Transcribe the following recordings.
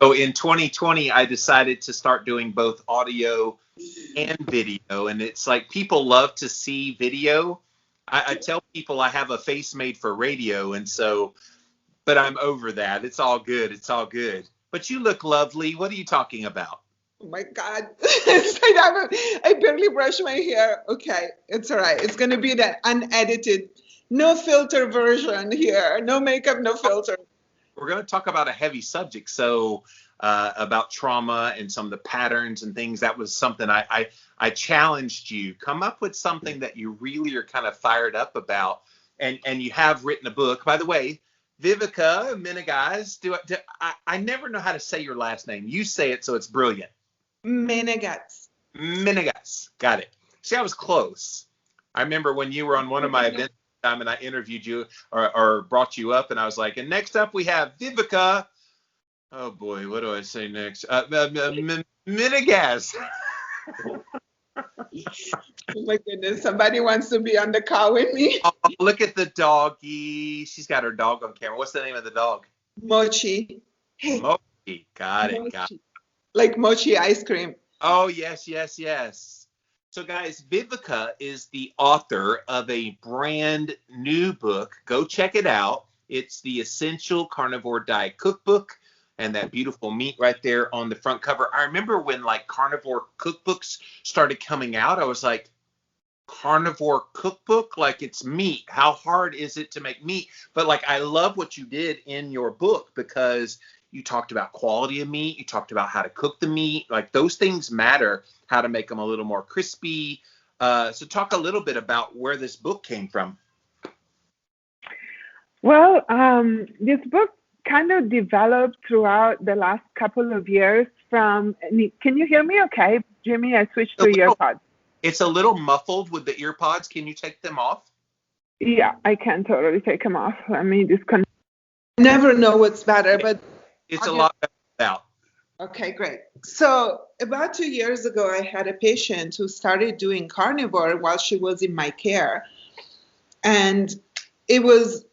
So in 2020, I decided to start doing both audio and video. And it's like people love to see video. I tell people I have a face made for radio. And so, but I'm over that. It's all good. It's all good. But you look lovely. What are you talking about? Oh my God. I barely brush my hair. Okay, it's all right. It's going to be that unedited, no filter version here. No makeup, no filter. We're going to talk about a heavy subject. So, about trauma and some of the patterns and things. That was something I challenged you. Come up with something that you really are kind of fired up about. And you have written a book. By the way, Vivica Menegaz, I never know how to say your last name. You say it, so it's brilliant. Menegaz. Menegaz. Got it. See, I was close. I remember when you were on one of my events and I interviewed you or brought you up, and I was like, and next up we have Vivica. Oh boy, what do I say next? Menegaz. Oh my goodness, somebody wants to be on the call with me. Oh, look at the doggy. She's got her dog on camera. What's the name of the dog? Mochi. Hey. Mochi. Got it. Like mochi ice cream. Oh, yes, yes, yes. So, guys, Vivica is the author of a brand new book. Go check it out. It's the Essential Carnivore Diet Cookbook, and that beautiful meat right there on the front cover. I remember when, like, carnivore cookbooks started coming out, I was like, carnivore cookbook? Like, it's meat. How hard is it to make meat? But, like, I love what you did in your book because you talked about quality of meat. You talked about how to cook the meat. Like, those things matter, how to make them a little more crispy. So talk a little bit about where this book came from. Well, this book kind of developed throughout the last couple of years from, can you hear me okay, Jimmy? I switched to earpods. It's a little muffled with the earpods. Can you take them off? Yeah, I can totally take them off. Let me disconnect. Never know what's better, but it's a lot better without. Okay, great. So about 2 years ago, I had a patient who started doing carnivore while she was in my care. And it was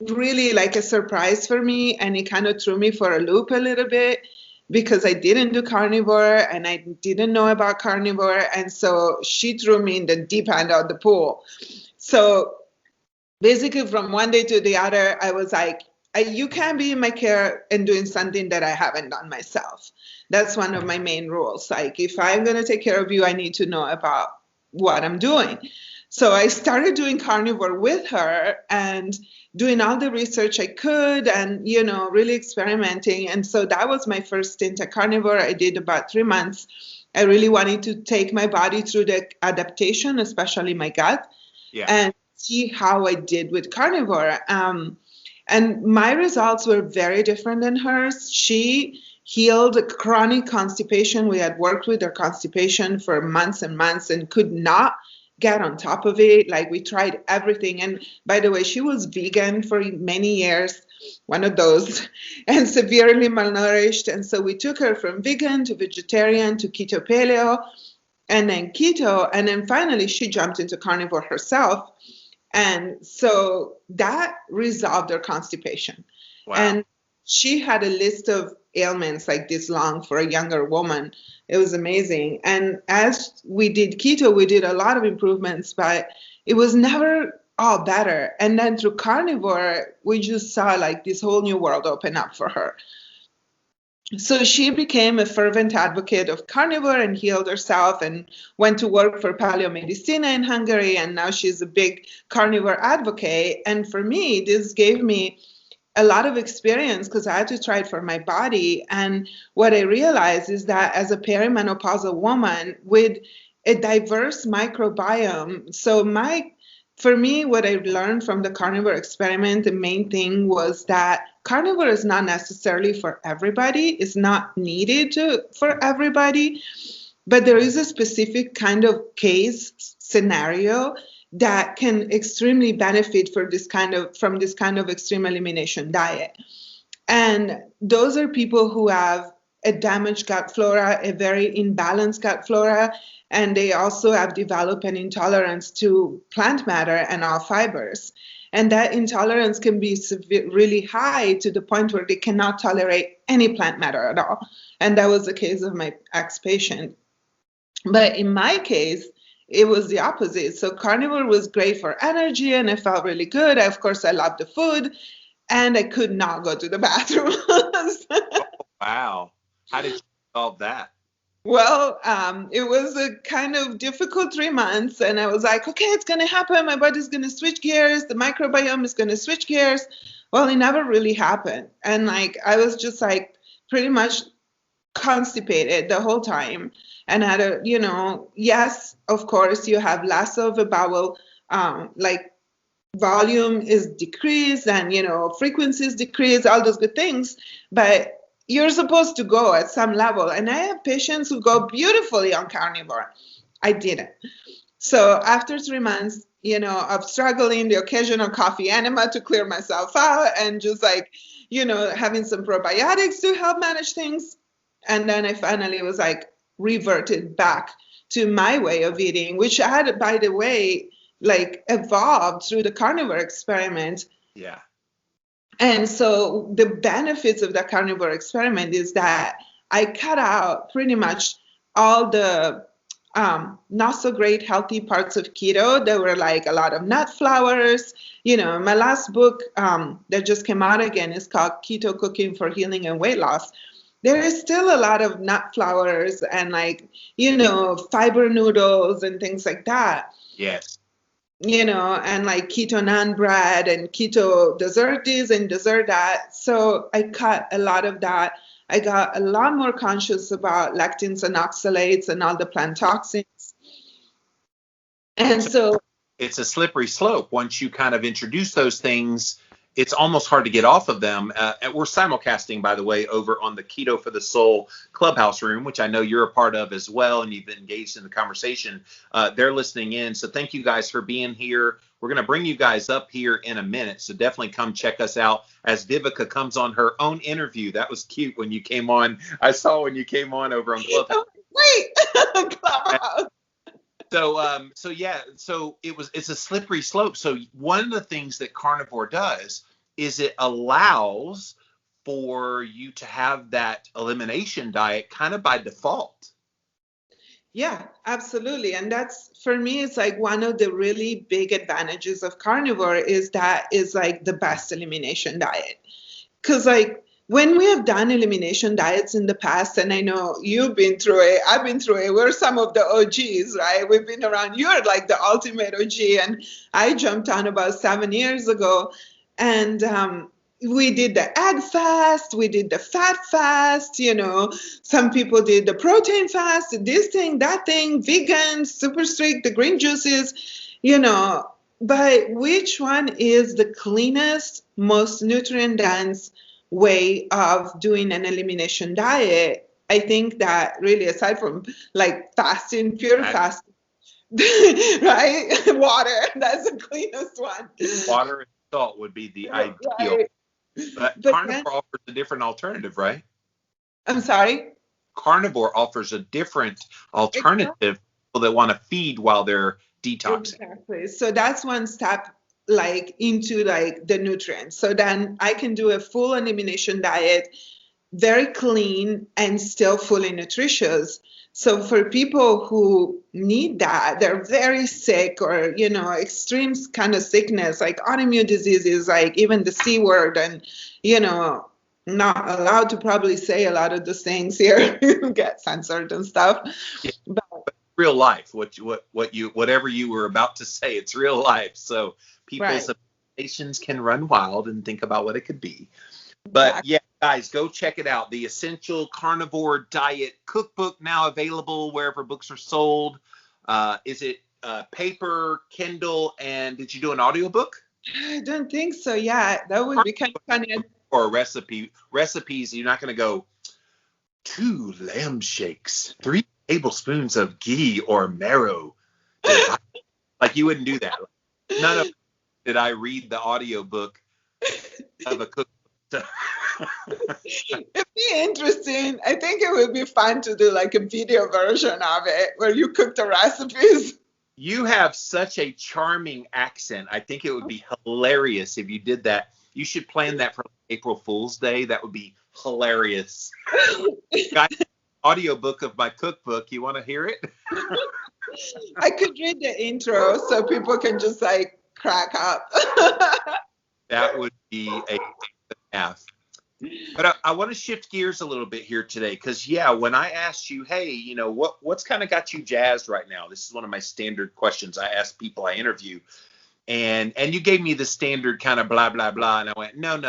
really like a surprise for me, and it kind of threw me for a loop a little bit because I didn't do carnivore and I didn't know about carnivore. And so she threw me in the deep end of the pool. So basically from one day to the other, I was like, you can't be in my care and doing something that I haven't done myself. That's one of my main rules. Like, if I'm going to take care of you, I need to know about what I'm doing. So I started doing carnivore with her and doing all the research I could and, you know, really experimenting. And so that was my first stint at carnivore. I did about 3 months. I really wanted to take my body through the adaptation, especially my gut, and see how I did with carnivore. And my results were very different than hers. She healed chronic constipation. We had worked with her constipation for months and months and could not get on top of it. Like, we tried everything. And by the way, she was vegan for many years, one of those, and severely malnourished. And so we took her from vegan to vegetarian to keto paleo and then keto. And then finally she jumped into carnivore herself. And so that resolved her constipation. Wow. And she had a list of ailments like this long for a younger woman. It was amazing. And as we did keto, we did a lot of improvements, but it was never all better. And then through carnivore, we just saw like this whole new world open up for her. So she became a fervent advocate of carnivore and healed herself and went to work for Paleomedicina in Hungary. And now she's a big carnivore advocate. And for me, this gave me a lot of experience because I had to try it for my body. And what I realized is that as a perimenopausal woman with a diverse microbiome, for me, what I learned from the carnivore experiment, the main thing was that carnivore is not necessarily for everybody. It's not needed for everybody. But there is a specific kind of case scenario that can extremely benefit from this kind of extreme elimination diet. And those are people who have a damaged gut flora, a very imbalanced gut flora, and they also have developed an intolerance to plant matter and all fibers. And that intolerance can be really high to the point where they cannot tolerate any plant matter at all. And that was the case of my ex-patient. But in my case, it was the opposite. So carnivore was great for energy and I felt really good. Of course, I loved the food and I could not go to the bathroom. Oh, wow. How did you solve that? Well, it was a kind of difficult 3 months, and I was like, okay, it's going to happen. My body's going to switch gears. The microbiome is going to switch gears. Well, it never really happened. And like, I was just like pretty much constipated the whole time. And had a, yes, of course, you have less of a bowel, like volume is decreased and, frequency is decreased, all those good things. But you're supposed to go at some level. And I have patients who go beautifully on carnivore. I didn't. So after 3 months, of struggling, the occasional coffee enema to clear myself out and just like, having some probiotics to help manage things. And then I finally was like reverted back to my way of eating, which had, by the way, like evolved through the carnivore experiment. Yeah. And so the benefits of the carnivore experiment is that I cut out pretty much all the not so great healthy parts of keto. There were like a lot of nut flours. My last book that just came out again is called Keto Cooking for Healing and Weight Loss. There is still a lot of nut flours and like, fiber noodles and things like that. Yes. And like keto naan bread and keto dessert this and dessert that. So I cut a lot of that. I got a lot more conscious about lectins and oxalates and all the plant toxins. And so it's a slippery slope. Once you kind of introduce those things, it's almost hard to get off of them. We're simulcasting, by the way, over on the Keto for the Soul Clubhouse room, which I know you're a part of as well, and you've been engaged in the conversation. They're listening in. So thank you guys for being here. We're going to bring you guys up here in a minute. So definitely come check us out as Vivica comes on her own interview. That was cute when you came on. I saw when you came on over on Clubhouse. Wait, Clubhouse. So it's a slippery slope. So one of the things that carnivore does is it allows for you to have that elimination diet kind of by default. Yeah, absolutely. And that's, for me, it's like one of the really big advantages of carnivore is that is like the best elimination diet. Because like when we have done elimination diets in the past, and I know you've been through it, I've been through it, we're some of the OGs, right? We've been around, you're like the ultimate OG, and I jumped on about 7 years ago, and we did the egg fast, we did the fat fast, some people did the protein fast, this thing, that thing, vegan, super strict, the green juices, but which one is the cleanest, most nutrient dense way of doing an elimination diet? I think that really, aside from like fasting, pure fasting, right? Water, that's the cleanest one. Water and salt would be the ideal. Right. But carnivore offers a different alternative, right? I'm sorry? Carnivore offers a different alternative for people that want to feed while they're detoxing. Exactly. So that's one step like into like the nutrients. So then I can do a full elimination diet, very clean and still fully nutritious. So for people who need that, they're very sick or, extreme kind of sickness, like autoimmune diseases, like even the C word, and, not allowed to probably say a lot of those things here, get censored and stuff. Yeah. But real life, whatever you were about to say, it's real life. So people's imaginations can run wild and think about what it could be. But yeah, guys, go check it out. The Essential Carnivore Diet Cookbook, now available wherever books are sold. Is it paper, Kindle, and did you do an audiobook? I don't think so. Yeah, that would be kind of funny. Or a recipes. You're not going to go 2 lamb shakes, 3 tablespoons of ghee or marrow. Like you wouldn't do that. None of did I read the audiobook of a cookbook. It'd be interesting. I think it would be fun to do like a video version of it where you cook the recipes. You have such a charming accent. I think it would be hilarious if you did that. You should plan that for April Fool's Day. That would be hilarious. Got an audiobook of my cookbook. You want to hear it? I could read the intro so people can just like crack up. That would be a laugh. But I want to shift gears a little bit here today because, yeah, when I asked you, hey, you know, what's kind of got you jazzed right now? This is one of my standard questions I ask people I interview. And you gave me the standard kind of blah, blah, blah. And I went, no.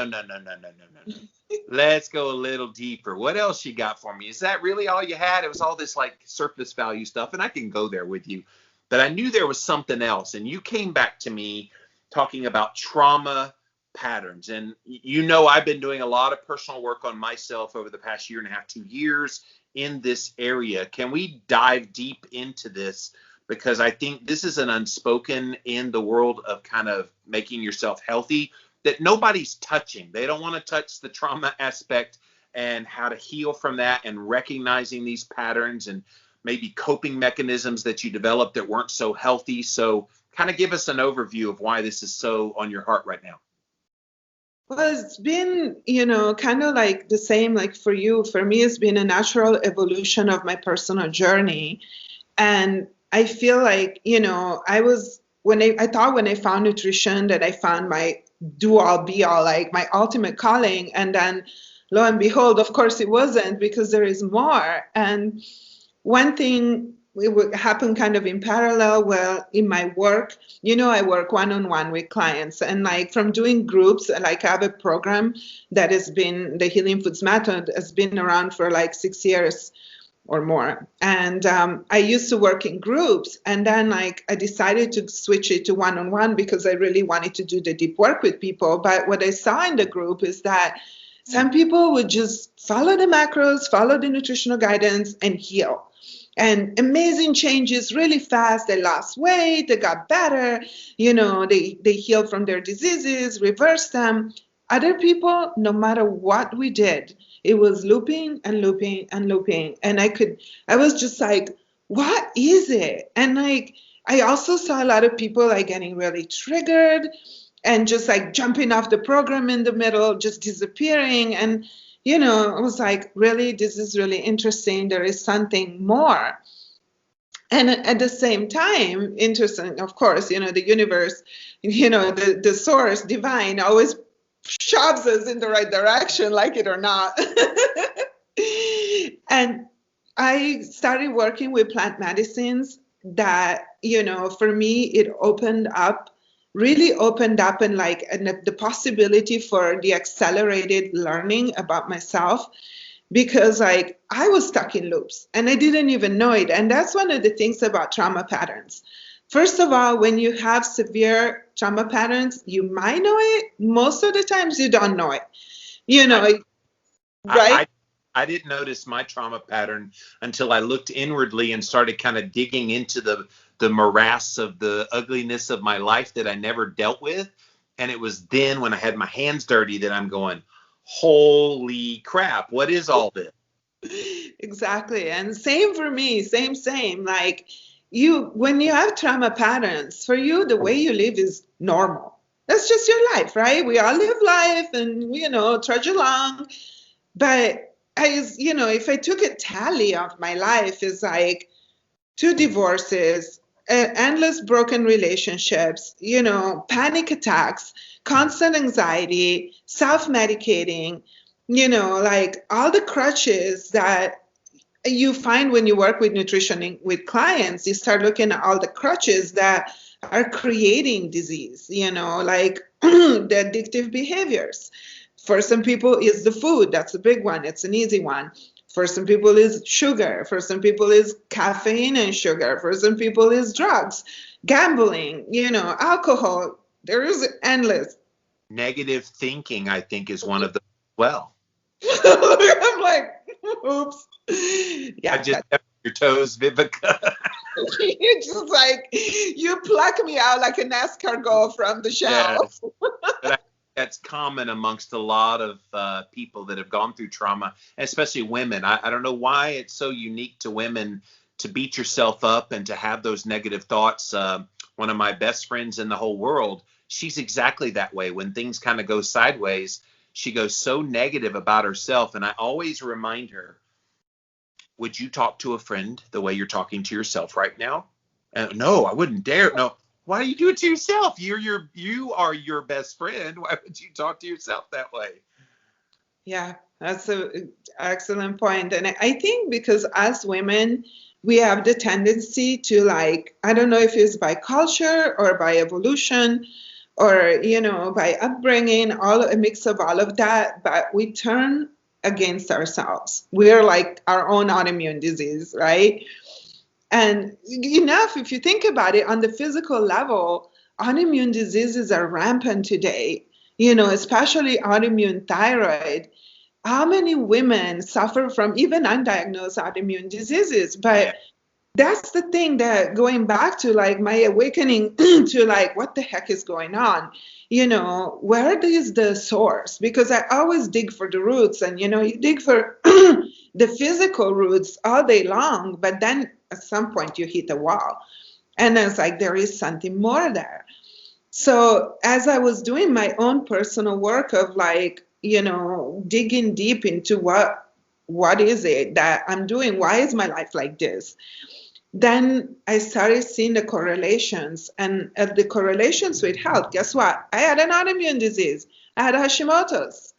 Let's go a little deeper. What else you got for me? Is that really all you had? It was all this like surface value stuff. And I can go there with you. But I knew there was something else. And you came back to me talking about trauma patterns. And you know, I've been doing a lot of personal work on myself over the past year and a half, 2 years in this area. Can we dive deep into this? Because I think this is an unspoken in the world of kind of making yourself healthy that nobody's touching. They don't want to touch the trauma aspect and how to heal from that and recognizing these patterns and maybe coping mechanisms that you developed that weren't so healthy. So kind of give us an overview of why this is so on your heart right now. Well, it's been, you know, kind of like the same like for you. For me, it's been a natural evolution of my personal journey. And I feel like, you know, I thought when I found nutrition that I found my do-all, be-all, like my ultimate calling. And then lo and behold, of course it wasn't, because there is more. And one thing, it would happen kind of in parallel. Well, in my work, you know, I work one-on-one with clients, and like from doing groups, like I have a program that has been, the Healing Foods Method has been around for like 6 years or more. And I used to work in groups, and then like I decided to switch it to one-on-one because I really wanted to do the deep work with people. But what I saw in the group is that some people would just follow the macros, follow the nutritional guidance, and heal. And amazing changes really fast. They lost weight, they got better, you know, they healed from their diseases, reversed them. Other people, no matter what we did, it was looping and looping and looping. And I was just like, what is it? And like, I also saw a lot of people like getting really triggered and just like jumping off the program in the middle, just disappearing. And you know, I was like, really, this is really interesting. There is something more. And at the same time, interesting, of course, you know, the universe, you know, the source, divine, always shoves us in the right direction, like it or not. And I started working with plant medicines that, you know, for me, it really opened up and the possibility for the accelerated learning about myself, because like I was stuck in loops and I didn't even know it. And that's one of the things about trauma patterns. First of all, when you have severe trauma patterns, you might know it. Most of the times you don't know it, you know, right? I didn't notice my trauma pattern until I looked inwardly and started kind of digging into the morass of the ugliness of my life that I never dealt with. And it was then when I had my hands dirty that I'm going, holy crap, what is all this? Exactly. And same for me, same. Like when you have trauma patterns, for you, the way you live is normal. That's just your life, right? We all live life and, you know, trudge along. But you know, if I took a tally of my life, is like 2 divorces, endless broken relationships, you know, panic attacks, constant anxiety, self-medicating, you know, like all the crutches that you find when you work with nutrition with clients. You start looking at all the crutches that are creating disease, you know, like the addictive behaviors. For some people, it's the food. That's a big one. It's an easy one. For some people, is sugar. For some people, is caffeine and sugar. For some people, is drugs, gambling, you know, alcohol. There is endless. Negative thinking, I think, is one of them as well. I'm like, oops. Yeah, I just stepped on your toes, Vivica. You just like, you pluck me out like an escargot from the shelf. Yes. That's common amongst a lot of people that have gone through trauma, especially women. I don't know why it's so unique to women to beat yourself up and to have those negative thoughts. One of my best friends in the whole world, she's exactly that way. When things kind of go sideways, she goes so negative about herself. And I always remind her, would you talk to a friend the way you're talking to yourself right now? No, I wouldn't dare. No. Why do you do it to yourself? You are your best friend. Why would you talk to yourself that way? Yeah, that's an excellent point. And I think because as women, we have the tendency to, like, I don't know if it's by culture or by evolution or, by upbringing, a mix of all of that, but we turn against ourselves. We're like our own autoimmune disease, right? And enough, if you think about it, on the physical level, autoimmune diseases are rampant today, especially autoimmune thyroid. How many women suffer from even undiagnosed autoimmune diseases? But that's the thing, that going back to like my awakening to like, what the heck is going on? Where is the source? Because I always dig for the roots, and, you dig for the physical roots all day long, but then at some point you hit a wall. And it's like, there is something more there. So as I was doing my own personal work of like, digging deep into what is it that I'm doing? Why is my life like this? Then I started seeing the correlations, and the correlations with health. Guess what? I had an autoimmune disease. I had Hashimoto's.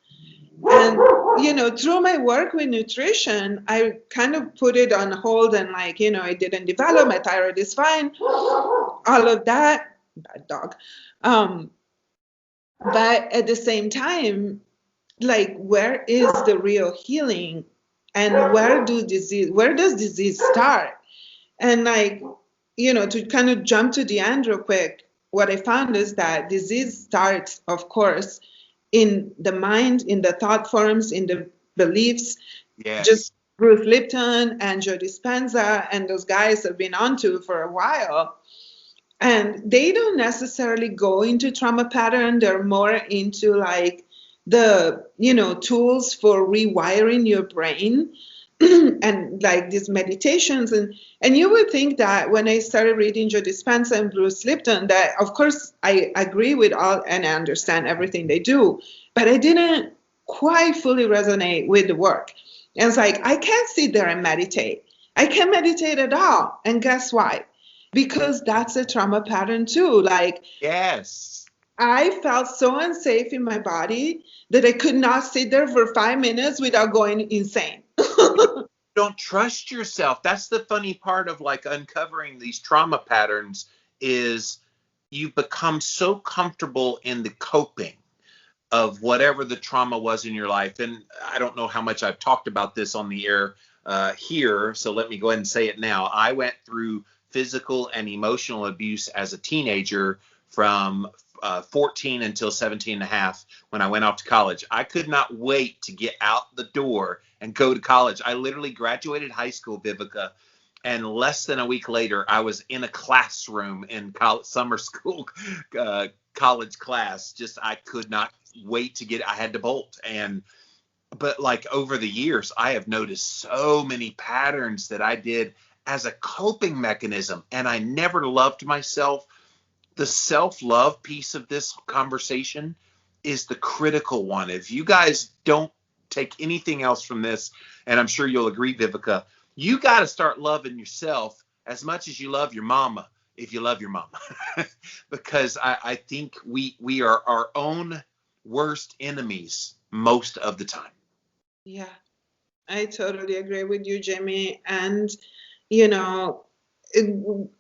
And, through my work with nutrition, I kind of put it on hold and like, it didn't develop. My thyroid is fine. All of that. Bad dog. But at the same time, like, where is the real healing, and where does disease start? And like, to kind of jump to the end real quick, what I found is that disease starts, of course, in the mind, in the thought forms, in the beliefs. Yes. Just Bruce Lipton and Joe Dispenza and those guys have been onto for a while. And they don't necessarily go into trauma pattern. They're more into like the, tools for rewiring your brain and like these meditations. And you would think that when I started reading Joe Dispenza and Bruce Lipton, that of course I agree with all and I understand everything they do, but I didn't quite fully resonate with the work. And it's like, I can't sit there and meditate. I can't meditate at all. And guess why? Because that's a trauma pattern too. Like, yes, I felt so unsafe in my body that I could not sit there for 5 minutes without going insane. Don't trust yourself. That's the funny part of like uncovering these trauma patterns, is you become so comfortable in the coping of whatever the trauma was in your life. And I don't know how much I've talked about this on the air here, so let me go ahead and say it now. I went through physical and emotional abuse as a teenager from 14 until 17 and a half when I went off to college. I could not wait to get out the door and go to college. I literally graduated high school, Vivica, and less than a week later, I was in a classroom in college, summer school college class. Just, I could not wait to get, I had to bolt. But like over the years, I have noticed so many patterns that I did as a coping mechanism, and I never loved myself. The self-love piece of this conversation is the critical one. If you guys don't take anything else from this, and I'm sure you'll agree, Vivica, you got to start loving yourself as much as you love your mama, if you love your mama. Because I think we are our own worst enemies most of the time. Yeah, I totally agree with you, Jamie. And,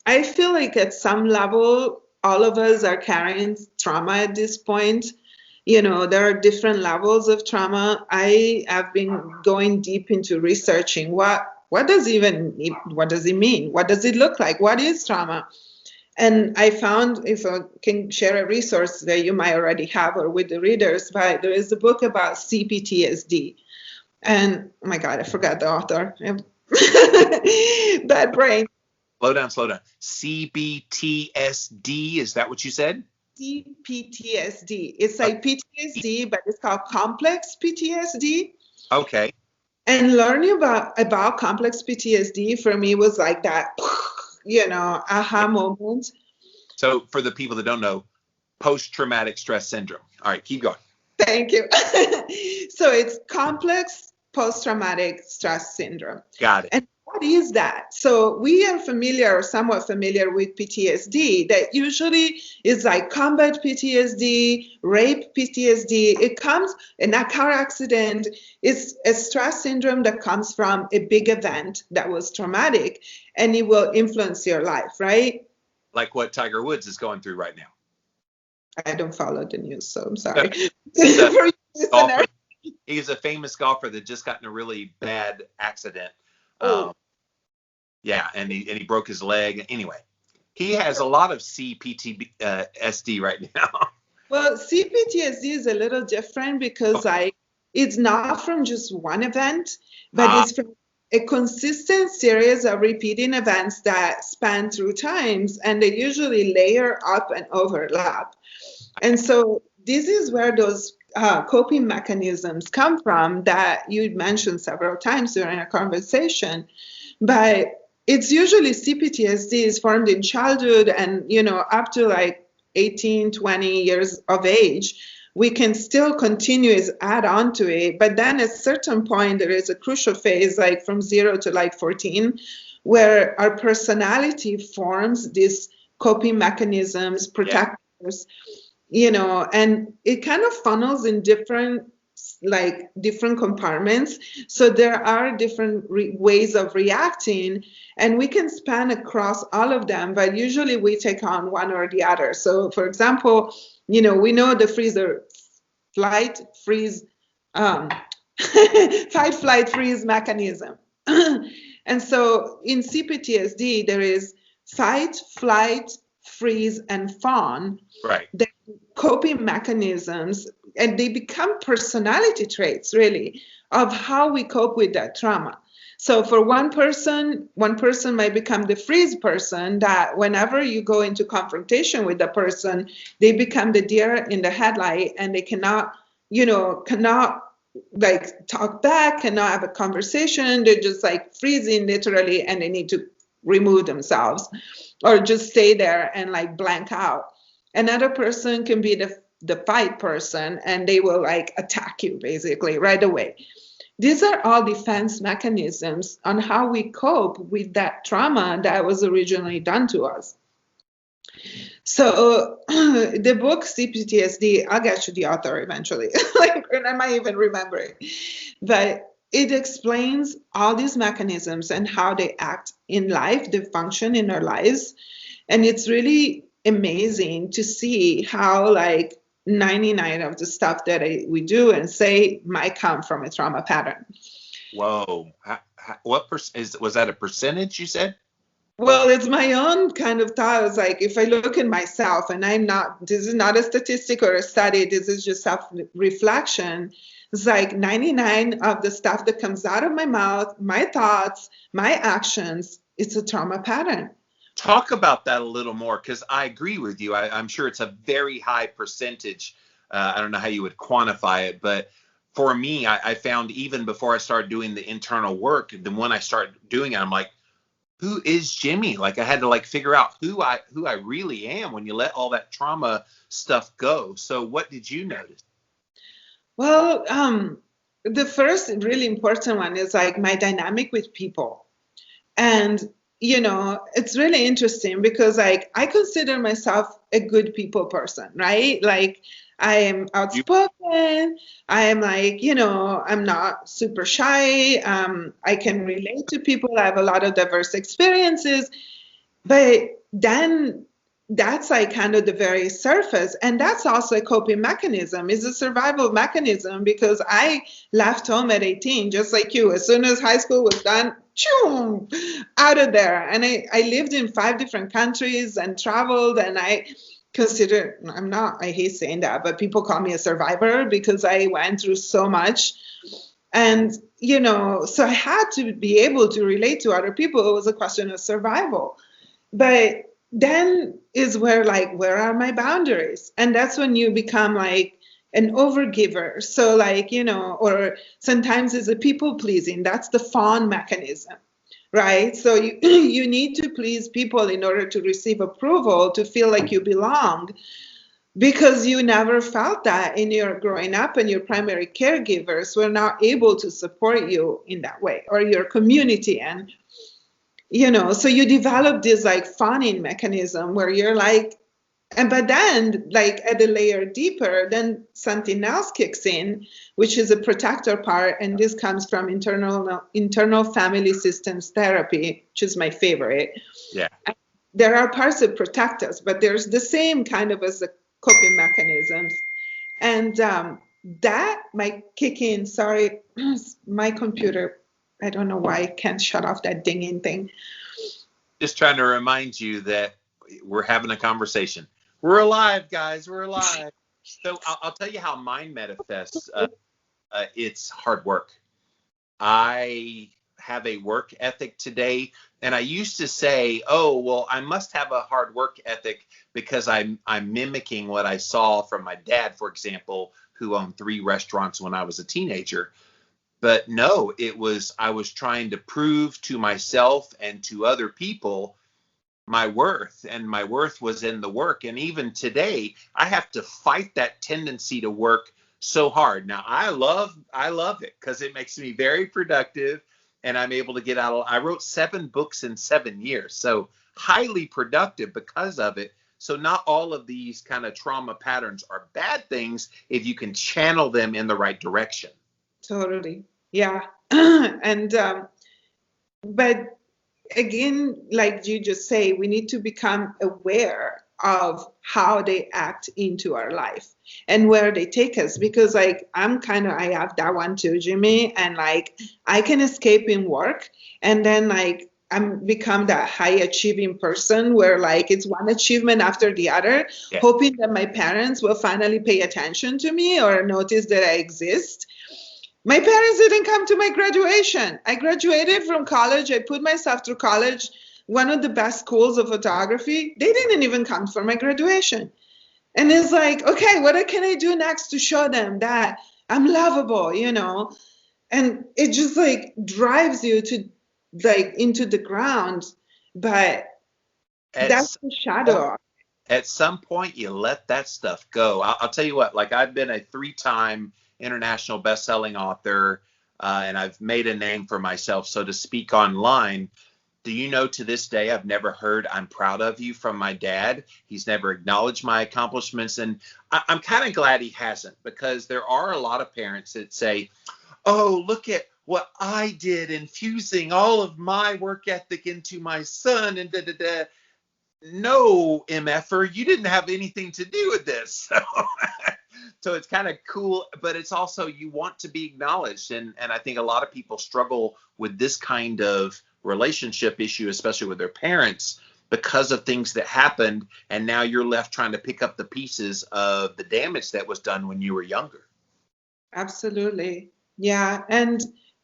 I feel like at some level, all of us are carrying trauma at this point. There are different levels of trauma. I have been going deep into researching what does it mean? What does it look like? What is trauma? And I found, if I can share a resource that you might already have or with the readers, but there is a book about CPTSD. And oh my God, I forgot the author. Bad brain. Slow down. CBTSD, is that what you said? CPTSD. It's like PTSD, but it's called complex PTSD. Okay. And learning about complex PTSD for me was like that, aha moment. So for the people that don't know, post-traumatic stress syndrome. All right, keep going. Thank you. So it's complex post-traumatic stress syndrome. Got it. And what is that? So we are familiar or somewhat familiar with PTSD that usually is like combat PTSD, rape PTSD. It comes in a car accident. It's a stress syndrome that comes from a big event that was traumatic and it will influence your life, right? Like what Tiger Woods is going through right now. I don't follow the news, so I'm sorry. He's a famous golfer that just got in a really bad accident. Oh. Yeah, and he broke his leg. Anyway, he has a lot of CPTSD right now. Well, CPTSD is a little different because it's not from just one event, but it's from a consistent series of repeating events that span through times, and they usually layer up and overlap. And so this is where those coping mechanisms come from that you mentioned several times during a conversation. But it's usually CPTSD is formed in childhood and, up to like 18, 20 years of age. We can still continue to add on to it. But then at a certain point, there is a crucial phase, like from 0 to like 14, where our personality forms these coping mechanisms, protectors. And it kind of funnels in different compartments. So there are different ways of reacting, and we can span across all of them, but usually we take on one or the other. So for example, we know the fight, flight, freeze mechanism. And so in CPTSD, there is fight, flight, freeze, and fawn. Right. The coping mechanisms, and they become personality traits, really, of how we cope with that trauma. So for one person might become the freeze person, that whenever you go into confrontation with the person, they become the deer in the headlight, and they cannot like talk back, cannot have a conversation. They're just like freezing literally, and they need to remove themselves or just stay there and like blank out. Another person can be the fight person, and they will like attack you basically right away. These are all defense mechanisms on how we cope with that trauma that was originally done to us. So the book CPTSD, I'll get you the author eventually, and I might even remember it, but it explains all these mechanisms and how they act in life, they function in our lives. And it's really amazing to see how like 99 of the stuff that we do and say might come from a trauma pattern. Whoa. What was that a percentage you said? Well, it's my own kind of thought. It's like, if I look at myself, and this is not a statistic or a study, this is just self-reflection. It's like 99 of the stuff that comes out of my mouth, my thoughts, my actions, it's a trauma pattern. Talk about that a little more, because I agree with you. I'm sure it's a very high percentage. I don't know how you would quantify it, but for me, I found even before I started doing the internal work, then when I started doing it, I'm like, who is Jimmy? Like I had to like figure out who I really am when you let all that trauma stuff go. So what did you notice? Well, the first really important one is like my dynamic with people. And it's really interesting because like I consider myself a good people person, right? Like I am outspoken. I am like, I'm not super shy. I can relate to people. I have a lot of diverse experiences. But then that's like kind of the very surface. And that's also a coping mechanism. It's a survival mechanism because I left home at 18, just like you. As soon as high school was done, choom, out of there. And I lived in 5 different countries and traveled, and I hate saying that, but people call me a survivor because I went through so much. And, so I had to be able to relate to other people. It was a question of survival. But then is where are my boundaries? And that's when you become like an overgiver. So like, or sometimes it's a people pleasing. That's the fawn mechanism, right? So you, you need to please people in order to receive approval, to feel like you belong, because you never felt that in your growing up, and your primary caregivers were not able to support you in that way, or your community. And so you develop this like fawning mechanism where you're like, but then like at a layer deeper, then something else kicks in, which is a protector part. And this comes from internal family systems therapy, which is my favorite. Yeah. There are parts that protect us, but there's the same kind of as the coping mechanisms. And that might kick in. Sorry, my computer, I don't know why I can't shut off that dinging thing. Just trying to remind you that we're having a conversation. We're alive, guys. We're alive. So I'll tell you how mine manifests. It's hard work. I have a work ethic today, and I used to say, oh, well, I must have a hard work ethic because I'm mimicking what I saw from my dad, for example, who owned 3 restaurants when I was a teenager. But no, I was trying to prove to myself and to other people my worth, and my worth was in the work. And even today, I have to fight that tendency to work so hard. Now, I love it because it makes me very productive, and I'm able to get out. I wrote 7 books in 7 years, so highly productive because of it. So not all of these kind of trauma patterns are bad things if you can channel them in the right direction. Totally. Yeah. And, but again, like you just say, we need to become aware of how they act into our life and where they take us, because like I have that one too, Jimmy, and like I can escape in work, and then like I'm become that high achieving person where like it's one achievement after the other, yeah, hoping that my parents will finally pay attention to me or notice that I exist. My parents didn't come to my graduation. I graduated from college. I put myself through college, one of the best schools of photography. They didn't even come for my graduation. And it's like, okay, what can I do next to show them that I'm lovable, And it just like drives you to like into the ground. But that's the shadow. At some point, you let that stuff go. I'll tell you what, like I've been a 3-time international best-selling author, and I've made a name for myself, so to speak, online. Do you know, to this day, I've never heard "I'm proud of you" from my dad. He's never acknowledged my accomplishments, and I'm kind of glad he hasn't, because there are a lot of parents that say, oh, look at what I did, infusing all of my work ethic into my son, and da-da-da. No, MFer, you didn't have anything to do with this. So it's kind of cool, but it's also, you want to be acknowledged. And I think a lot of people struggle with this kind of relationship issue, especially with their parents, because of things that happened. And now you're left trying to pick up the pieces of the damage that was done when you were younger. Absolutely. Yeah. And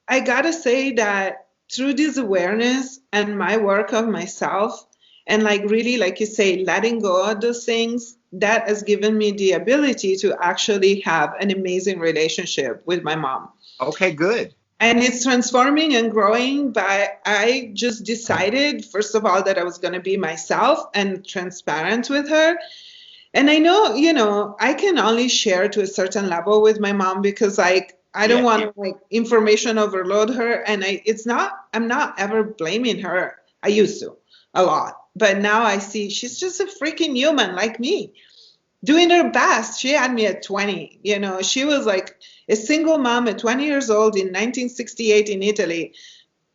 I got to say that through this awareness and my work of myself, and like really, like you say, letting go of those things, that has given me the ability to actually have an amazing relationship with my mom. Okay, good. And it's transforming and growing, but I just decided, first of all, that I was going to be myself and transparent with her. And I know, I can only share to a certain level with my mom, because like, I don't want to like information overload her. And I'm not ever blaming her. I used to a lot. But now I see she's just a freaking human like me, doing her best. She had me at 20. She was like a single mom at 20 years old in 1968 in Italy.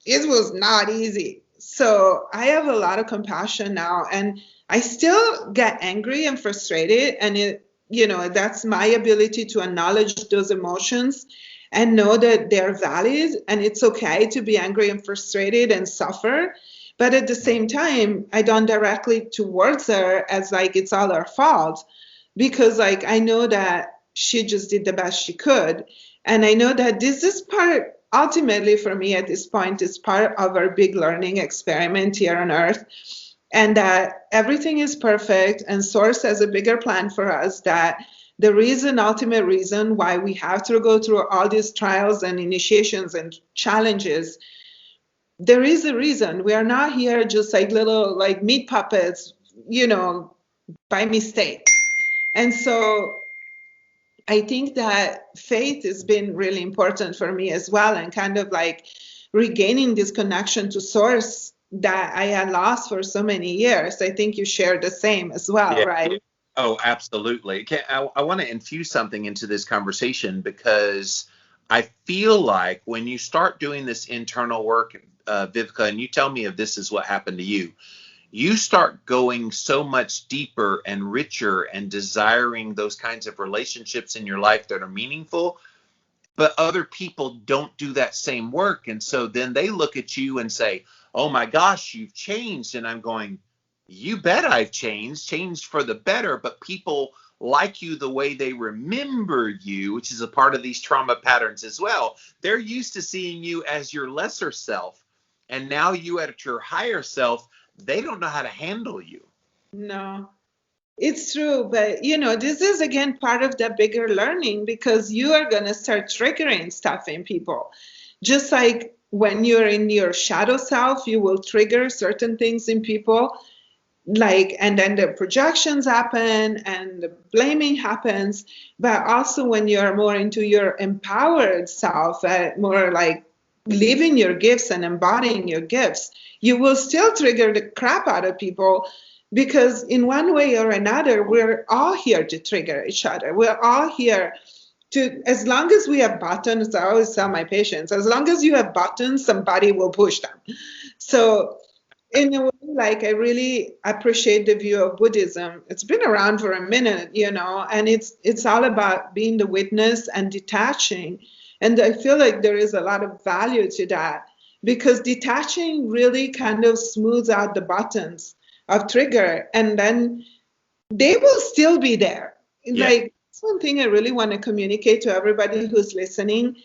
It was not easy. So I have a lot of compassion now, and I still get angry and frustrated. And that's my ability to acknowledge those emotions and know that they're valid, and it's okay to be angry and frustrated and suffer. But at the same time, I don't directly towards her as like it's all her fault, because like I know that she just did the best she could. And I know that this is part, ultimately for me at this point, is part of our big learning experiment here on Earth. And that everything is perfect, and Source has a bigger plan for us that the reason, ultimate reason why we have to go through all these trials and initiations and challenges, there is a reason. We are not here just like little like meat puppets, by mistake. And so I think that faith has been really important for me as well, and kind of like regaining this connection to source that I had lost for so many years. I think you share the same as well, right? Oh, absolutely. I want to infuse something into this conversation, because I feel like when you start doing this internal work, Vivica, and you tell me if this is what happened to you, you start going so much deeper and richer and desiring those kinds of relationships in your life that are meaningful. But other people don't do that same work. And so then they look at you and say, oh my gosh, you've changed. And I'm going, you bet I've changed for the better. But people like you the way they remember you, which is a part of these trauma patterns as well. They're used to seeing you as your lesser self. And now you at your higher self, they don't know how to handle you. No, it's true. But, this is, again, part of the bigger learning, because you are going to start triggering stuff in people. Just like when you're in your shadow self, you will trigger certain things in people. And then the projections happen and the blaming happens. But also when you're more into your empowered self, more like living your gifts and embodying your gifts, you will still trigger the crap out of people, because in one way or another, we're all here to trigger each other. We're all here to, as long as we have buttons, I always tell my patients, as long as you have buttons, somebody will push them. So in a way, like, I really appreciate the view of Buddhism. It's been around for a minute, and it's all about being the witness and detaching. And I feel like there is a lot of value to that, because detaching really kind of smooths out the buttons of trigger, and then they will still be there. Yeah. Like, that's one thing I really want to communicate to everybody who's listening.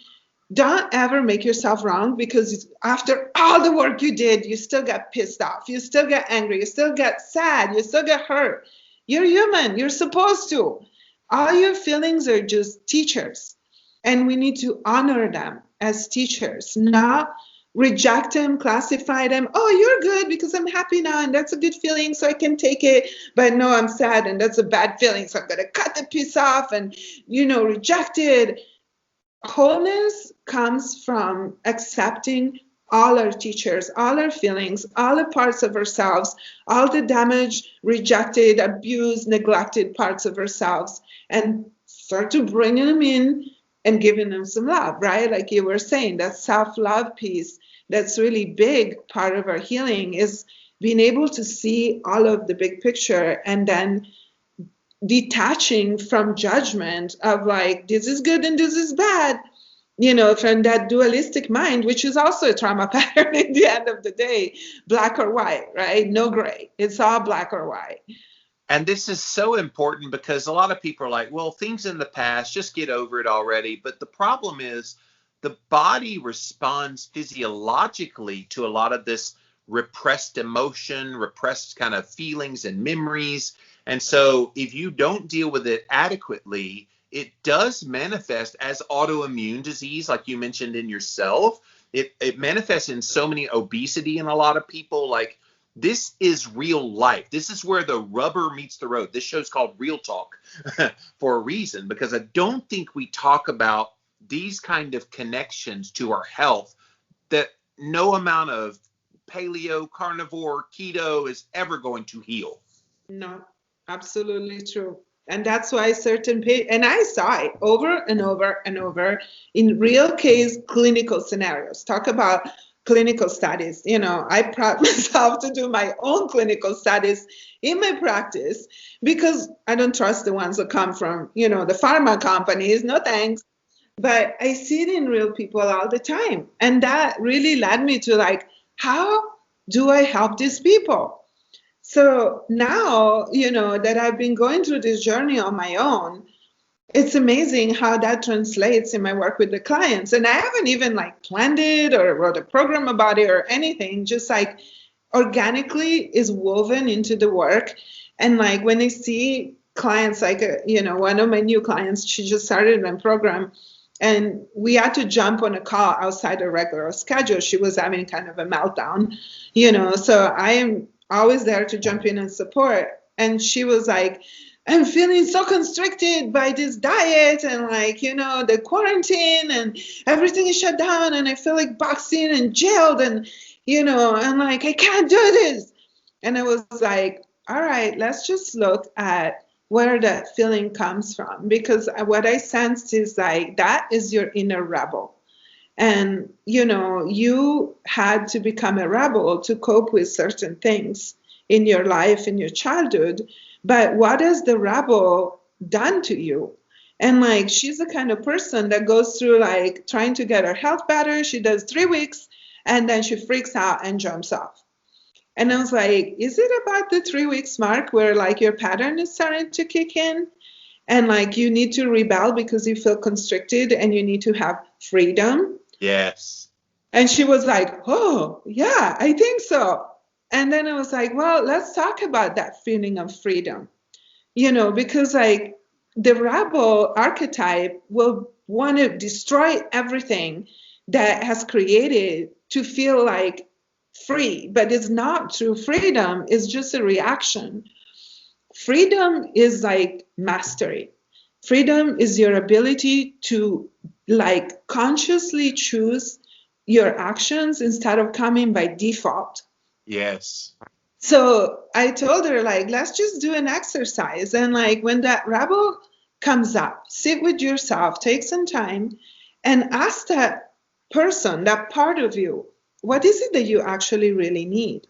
Don't ever make yourself wrong, because after all the work you did, you still get pissed off, you still get angry, you still get sad, you still get hurt. You're human. You're supposed to. All your feelings are just teachers, and we need to honor them as teachers, not reject them, classify them. Oh, you're good because I'm happy now, and that's a good feeling, so I can take it. But no, I'm sad, and that's a bad feeling, so I'm going to cut the piece off and, reject it. Wholeness comes from accepting all our teachers, all our feelings, all the parts of ourselves, all the damaged, rejected, abused, neglected parts of ourselves, and start to bring them in and giving them some love, right? Like you were saying, that self-love piece, that's really big part of our healing, is being able to see all of the big picture, and then detaching from judgment of like, this is good and this is bad, from that dualistic mind, which is also a trauma pattern at the end of the day, black or white, right? No gray. It's all black or white. And this is so important, because a lot of people are like, well, things in the past, just get over it already. But the problem is the body responds physiologically to a lot of this repressed emotion, repressed kind of feelings and memories. And so if you don't deal with it adequately, it does manifest as autoimmune disease, like you mentioned in yourself. It manifests in so many obesity in a lot of people. Like, this is real life. This is where the rubber meets the road. This show's called Real Talk for a reason, because I don't think we talk about these kind of connections to our health that no amount of paleo, carnivore, keto is ever going to heal. No, absolutely true. And that's why certain and I saw it over and over and over in real case clinical scenarios. Talk about clinical studies. I proud myself to do my own clinical studies in my practice, because I don't trust the ones that come from, the pharma companies. No thanks. But I see it in real people all the time. And that really led me to like, how do I help these people? So now, that I've been going through this journey on my own, it's amazing how that translates in my work with the clients. And I haven't even like planned it or wrote a program about it or anything, just organically is woven into the work. And like when I see clients, like, one of my new clients, she just started my program, and we had to jump on a call outside a regular schedule. She was having kind of a meltdown, so I am always there to jump in and support. And she was like, I'm feeling so constricted by this diet and the quarantine and everything is shut down and I feel like boxing and jailed and, and I can't do this. And I was like, all right, let's just look at where that feeling comes from, because what I sensed is that is your inner rebel. And, you had to become a rebel to cope with certain things in your life, in your childhood. But what has the rebel done to you? And she's the kind of person that goes through trying to get her health better. She does 3 weeks and then she freaks out and jumps off. And I was like, is it about the 3 weeks mark where your pattern is starting to kick in? And you need to rebel because you feel constricted and you need to have freedom? Yes. And she was like, oh, yeah, I think so. And then I was like, well, let's talk about that feeling of freedom, because the rebel archetype will want to destroy everything that has created to feel free, but it's not true. Freedom is just a reaction. Freedom is mastery. Freedom is your ability to consciously choose your actions instead of coming by default. Yes. So I told her, let's just do an exercise. And when that rebel comes up, sit with yourself, take some time and ask that person, that part of you, what is it that you actually really need?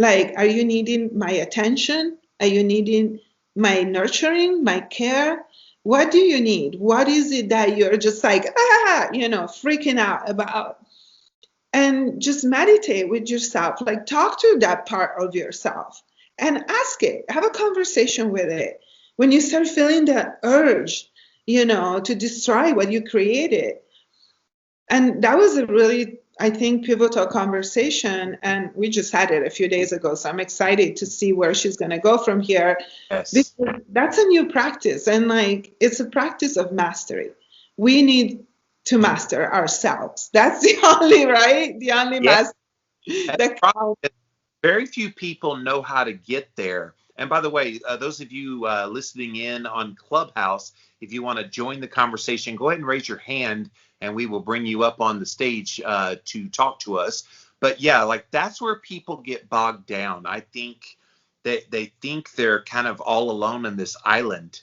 Are you needing my attention? Are you needing my nurturing, my care? What do you need? What is it that you're just freaking out about? And just meditate with yourself, talk to that part of yourself and ask it, have a conversation with it. When you start feeling that urge, to destroy what you created. And that was a really, I think, pivotal conversation. And we just had it a few days ago. So I'm excited to see where she's going to go from here. Yes. Because that's a new practice. And it's a practice of mastery. We need to master ourselves. That's the only master. Very few people know how to get there. And by the way, those of you listening in on Clubhouse, if you want to join the conversation, go ahead and raise your hand and we will bring you up on the stage to talk to us. But yeah, that's where people get bogged down. I think that they think they're kind of all alone in this island,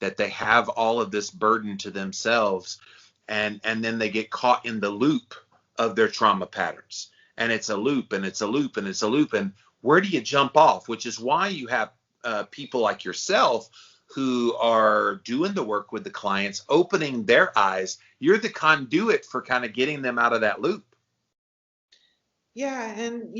that they have all of this burden to themselves. And then they get caught in the loop of their trauma patterns. And it's a loop and it's a loop and it's a loop. And where do you jump off? Which is why you have people like yourself who are doing the work with the clients, opening their eyes. You're the conduit for kind of getting them out of that loop. Yeah. And,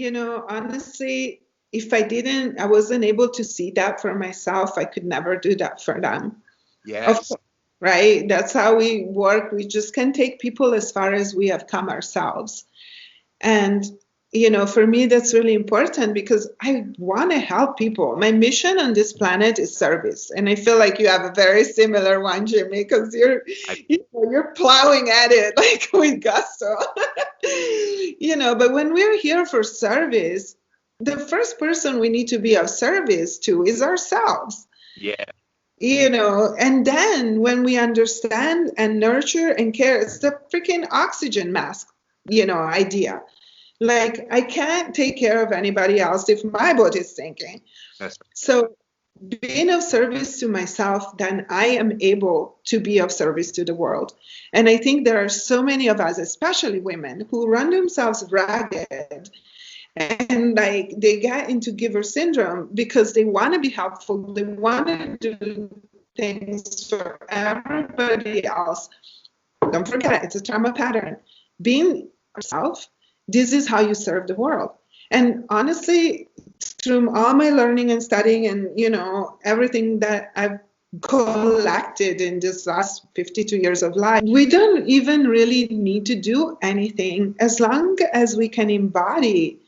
honestly, if I wasn't able to see that for myself, I could never do that for them. Yes. Right? That's how we work. We just can take people as far as we have come ourselves. And, for me, that's really important because I want to help people. My mission on this planet is service. And I feel like you have a very similar one, Jimmy, because you're plowing at it with gusto. But when we're here for service, the first person we need to be of service to is ourselves. Yeah. And then when we understand and nurture and care, it's the freaking oxygen mask, idea. I can't take care of anybody else if my body is sinking. That's right. So being of service to myself, then I am able to be of service to the world. And I think there are so many of us, especially women, who run themselves ragged. And they get into giver syndrome because they want to be helpful. They want to do things for everybody else. Don't forget it. It's a trauma pattern. Being yourself, this is how you serve the world. And honestly, through all my learning and studying and, everything that I've collected in this last 52 years of life, we don't even really need to do anything as long as we can embody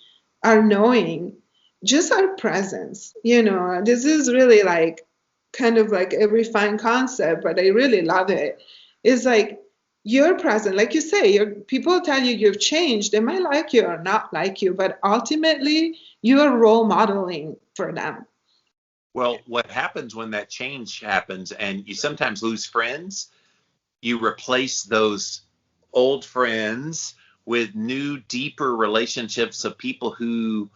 our knowing, just our presence. This is really kind of like a refined concept, but I really love it, is like you're present. Like you say, people tell you you've changed. They might like you or not like you, but ultimately you're role modeling for them. Well, what happens when that change happens and you sometimes lose friends, you replace those old friends with new, deeper relationships of people who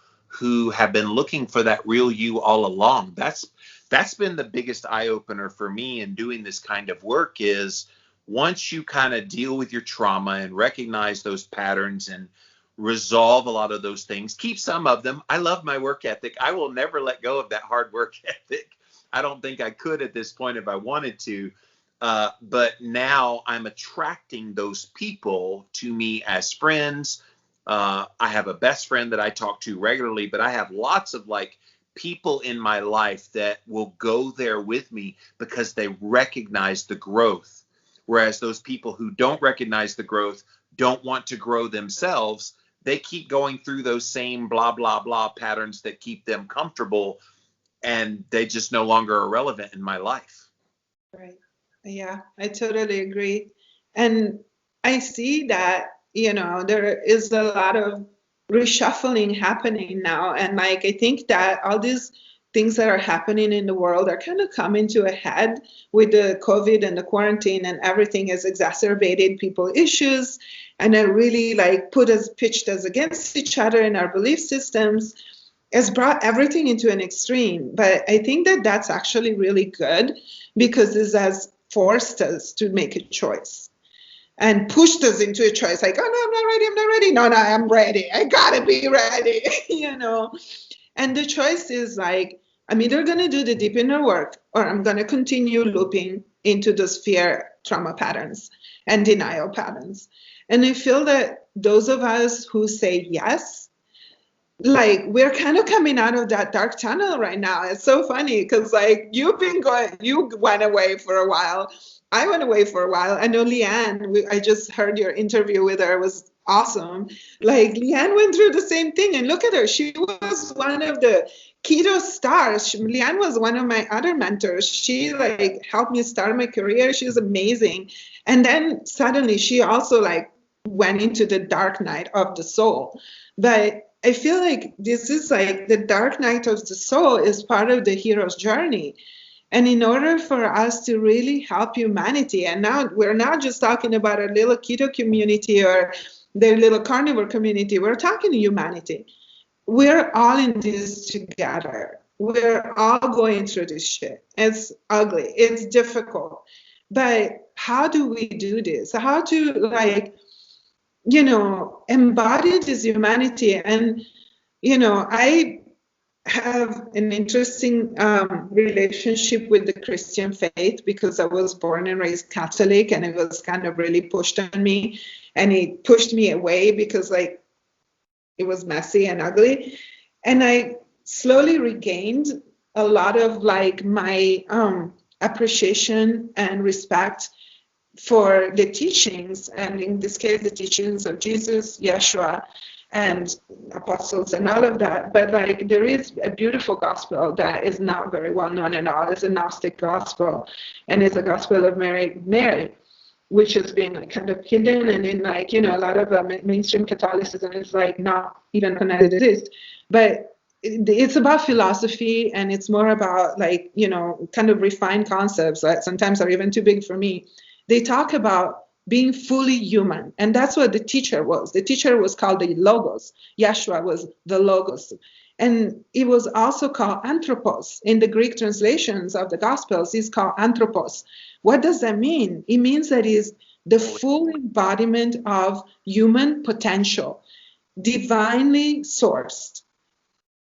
have been looking for that real you all along. That's been the biggest eye opener for me in doing this kind of work, is once you kind of deal with your trauma and recognize those patterns and resolve a lot of those things, keep some of them. I love my work ethic. I will never let go of that hard work ethic. I don't think I could at this point if I wanted to. But now I'm attracting those people to me as friends. I have a best friend that I talk to regularly, but I have lots of like people in my life that will go there with me because they recognize the growth. Whereas those people who don't recognize the growth, don't want to grow themselves, they keep going through those same blah, blah, blah patterns that keep them comfortable, and they just no longer are relevant in my life. Right. Yeah, I totally agree. And I see that, there is a lot of reshuffling happening now. And like, I think that all these things that are happening in the world are kind of coming to a head with the COVID and the quarantine, and everything has exacerbated people issues, and it really like pitched us against each other in our belief systems, has brought everything into an extreme. But I think that that's actually really good, because this has forced us to make a choice and pushed us into a choice. Like, oh no, I'm not ready. No, I'm ready. I gotta be ready, And the choice is like, I'm either gonna do the deep inner work, or I'm gonna continue looping into those fear trauma patterns and denial patterns. And I feel that those of us who say yes, like, we're kind of coming out of that dark tunnel right now. It's so funny because like you went away for a while. I went away for a while. I know Leanne, I just heard your interview with her. It was awesome. Like, Leanne went through the same thing, and look at her. She was one of the keto stars. Leanne was one of my other mentors. She like helped me start my career. She was amazing. And then suddenly she also like went into the dark night of the soul. But I feel like this is like the dark night of the soul is part of the hero's journey. And in order for us to really help humanity, and now we're not just talking about a little keto community or the little carnivore community, we're talking to humanity. We're all in this together. We're all going through this shit. It's ugly. It's difficult. But how do we do this? How to like, embody this humanity? And, I have an interesting relationship with the Christian faith, because I was born and raised Catholic, and it was kind of really pushed on me, and it pushed me away because like it was messy and ugly. And I slowly regained a lot of like my appreciation and respect for the teachings, and in this case, the teachings of Jesus, Yeshua, and apostles and all of that. But like, there is a beautiful gospel that is not very well known at all. It's a Gnostic gospel, and it's a gospel of Mary, which has been like kind of hidden, and in like, a lot of mainstream Catholicism is like not even connected to this. But it's about philosophy, and it's more about like, kind of refined concepts that sometimes are even too big for me. They talk about being fully human, and that's what the teacher was. The teacher was called the Logos. Yeshua was the Logos. And it was also called anthropos. In the Greek translations of the Gospels, it's called anthropos. What does that mean? It means that it's the full embodiment of human potential, divinely sourced.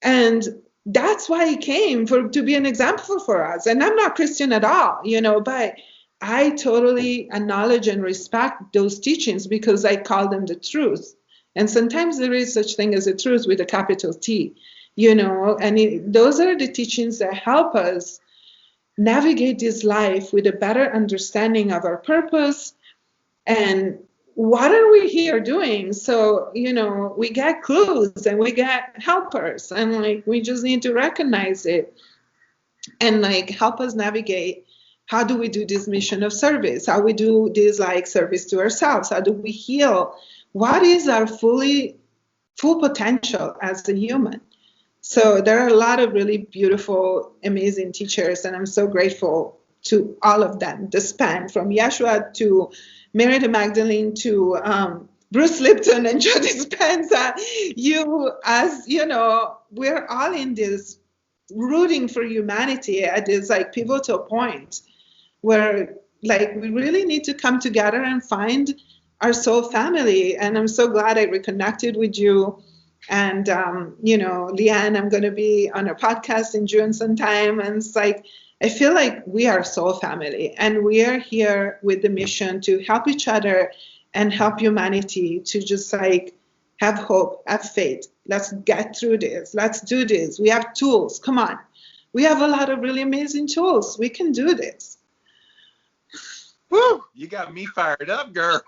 And that's why he came, to be an example for us. And I'm not Christian at all, but I totally acknowledge and respect those teachings because I call them the truth. And sometimes there is such thing as a truth with a capital T, and those are the teachings that help us navigate this life with a better understanding of our purpose and what are we here doing. So, we get clues and we get helpers, and like, we just need to recognize it. and like help us navigate how do we do this mission of service, how we do this like service to ourselves, how do we heal, what is our full potential as a human. So there are a lot of really beautiful, amazing teachers, and I'm so grateful to all of them. The span from Yeshua to Mary the Magdalene to Bruce Lipton and Joe Dispenza. We're all in this rooting for humanity at this like pivotal point where like we really need to come together and find our soul family. And I'm so glad I reconnected with you. And, Leanne, I'm going to be on a podcast in June sometime. And it's like, I feel like we are soul family, and we are here with the mission to help each other and help humanity to just like have hope, have faith. Let's get through this. Let's do this. We have tools. Come on. We have a lot of really amazing tools. We can do this. Woo! You got me fired up, girl.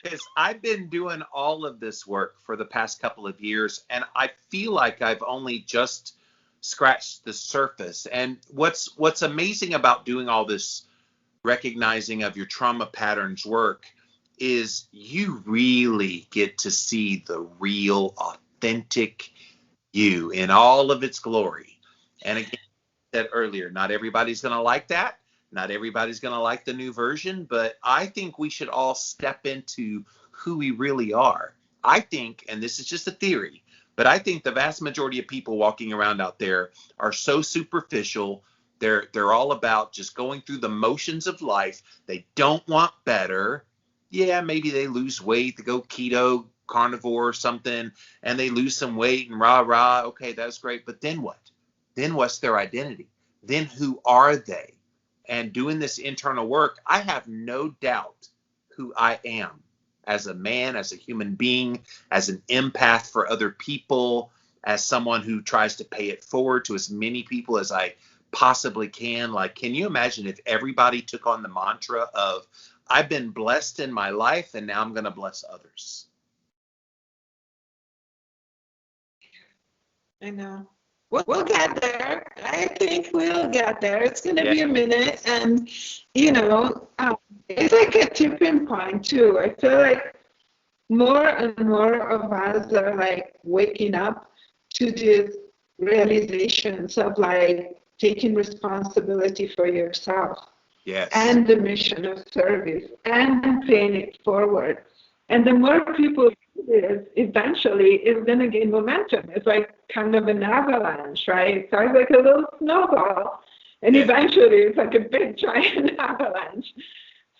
Because I've been doing all of this work for the past couple of years, and I feel like I've only just scratched the surface. And what's amazing about doing all this recognizing of your trauma patterns work is you really get to see the real, authentic you in all of its glory. And again, I said earlier, not everybody's going to like that. Not everybody's going to like the new version, but I think we should all step into who we really are. I think, and this is just a theory, but I think the vast majority of people walking around out there are so superficial. They're all about just going through the motions of life. They don't want better. Yeah, maybe they lose weight, they go keto, carnivore or something, and they lose some weight and rah. Okay, that's great. But then what? Then what's their identity? Then who are they? And doing this internal work, I have no doubt who I am as a man, as a human being, as an empath for other people, as someone who tries to pay it forward to as many people as I possibly can. Like, can you imagine if everybody took on the mantra of, I've been blessed in my life and now I'm going to bless others? I know. We'll get there. I think we'll get there. It's going to be a minute. And, it's like a tipping point, too. I feel like more and more of us are like waking up to these realizations of like taking responsibility for yourself. Yes. And the mission of service and paying it forward. And the more people do this, eventually it's going to gain momentum. It's like kind of an avalanche, right? It starts like a little snowball, and eventually it's like a big giant avalanche.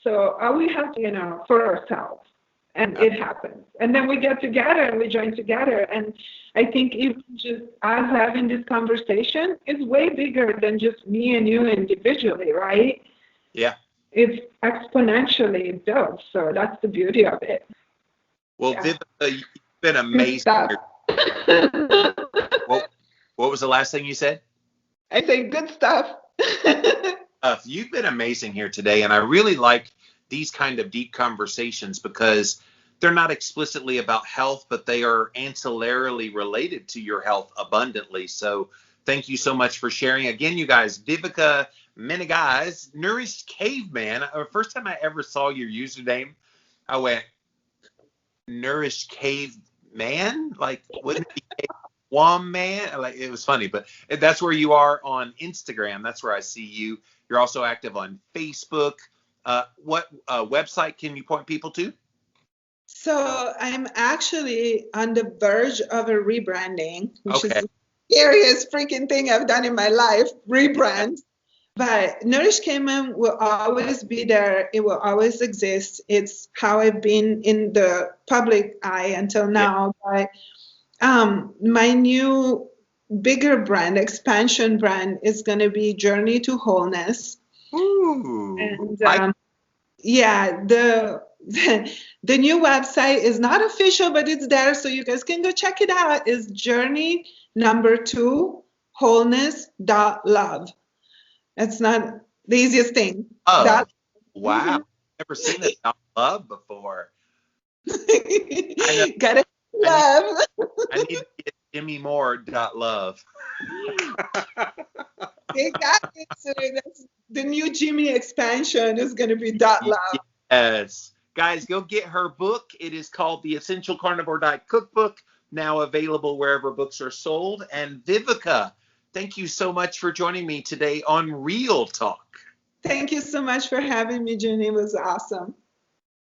So all we have to, for ourselves, and it happens. And then we get together and we join together. And I think even just us having this conversation is way bigger than just me and you individually, right? Yeah. It's exponentially built. So that's the beauty of it. Well, Vivica, you've been amazing. What was the last thing you said? I say good stuff. You've been amazing here today, and I really like these kind of deep conversations because they're not explicitly about health, but they are ancillarily related to your health abundantly. So thank you so much for sharing. Again, you guys, Vivica Menegaz, Nourished Caveman. First time I ever saw your username, I went, Nourished Caveman? Like, wouldn't it be One Man? Like, it was funny, but that's where you are on Instagram. That's where I see you. You're also active on Facebook. What website can you point people to? So I'm actually on the verge of a rebranding, which is the scariest freaking thing I've done in my life, rebrand. But Nourished Caveman will always be there. It will always exist. It's how I've been in the public eye until now. But my new bigger brand, expansion brand, is going to be Journey to Wholeness. Ooh. And the new website is not official, but it's there, so you guys can go check it out. It's journey2wholeness.love. It's not the easiest thing. Oh, wow. Never seen it love before. Gotta love. I need to get jimmymore.love. They got it. So that's the new Jimmy expansion is going to be dot love. Yes. Guys, go get her book. It is called The Essential Carnivore Diet Cookbook, now available wherever books are sold. And Vivica, thank you so much for joining me today on Real Talk. Thank you so much for having me, Jenny. It was awesome.